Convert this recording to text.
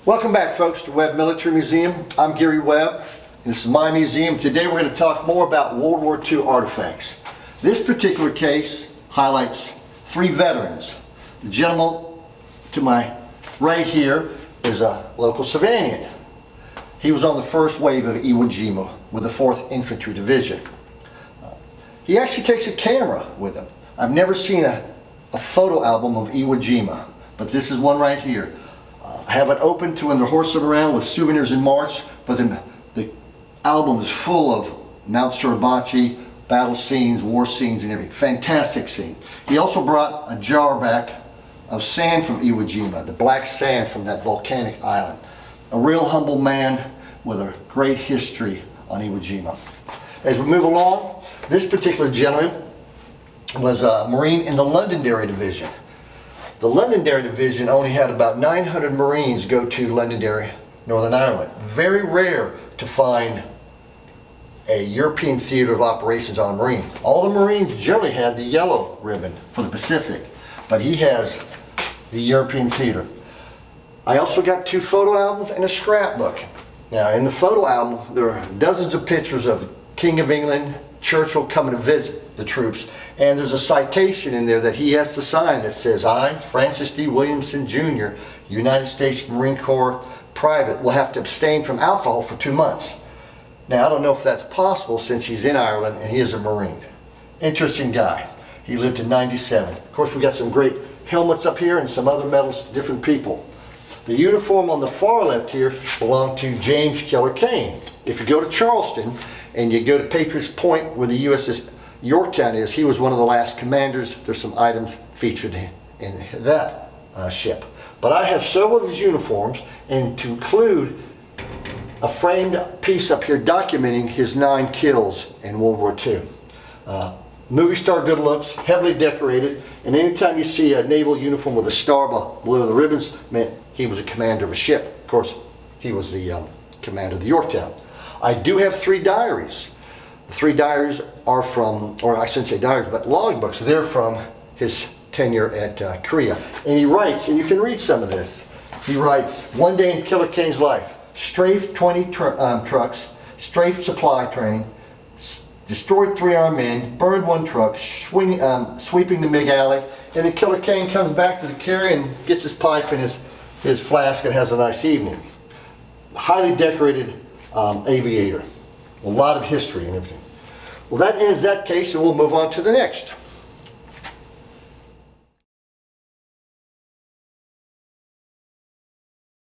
Welcome back, folks, to Webb Military Museum. I'm Gary Webb, and this is my museum. Today we're going to talk more about World War II artifacts. This particular case highlights three veterans. The gentleman to my right here is a local Savannian. He was on the first wave of Iwo Jima with the 4th Infantry Division. He actually takes a camera with him. I've never seen a photo album of Iwo Jima, but this is one right here. I have it open to when they're horsing around with souvenirs in March, but then the album is full of Mount Suribachi, battle scenes, war scenes, and everything. Fantastic scene. He also brought a jar back of sand from Iwo Jima, the black sand from that volcanic island. A real humble man with a great history on Iwo Jima. As we move along, this particular gentleman was a Marine in the Londonderry Division. The Londonderry Division only had about 900 Marines go to Londonderry, Northern Ireland. Very rare to find a European theater of operations on a Marine. All the Marines generally had the yellow ribbon for the Pacific, but he has the European theater. I also got 2 photo albums and a scrapbook. Now, in the photo album, there are dozens of pictures of King of England, Churchill coming to visit the troops, and there's a citation in there that he has to sign that says, "I, Francis D. Williamson Jr., United States Marine Corps private, will have to abstain from alcohol for 2 months." Now, I don't know if that's possible since he's in Ireland and he is a Marine. Interesting guy. He lived to 97. Of course, we got some great helmets up here and some other medals to different people. The uniform on the far left here belonged to James Killer Kane. If you go to Charleston and you go to Patriots Point where the USS Yorktown is, he was one of the last commanders. There's some items featured in that ship. But I have several of his uniforms, and to include a framed piece up here documenting his 9 kills in World War II. Movie star good looks, heavily decorated, and anytime you see a naval uniform with a star below the ribbons, meant he was a commander of a ship. Of course, he was the commander of the Yorktown. I do have 3 diaries. The 3 diaries are from, or I shouldn't say diaries, but logbooks. They're from his tenure at Korea. And he writes, and you can read some of this. He writes, "One day in Killer Kane's life, strafed 20 trucks, strafed supply train, destroyed 3 armed men, burned 1 truck, sweeping the MiG alley," and then Killer Kane comes back to the carry and gets his pipe and his flask and has a nice evening. Highly decorated aviator. A lot of history and everything. Well, that ends that case, and we'll move on to the next.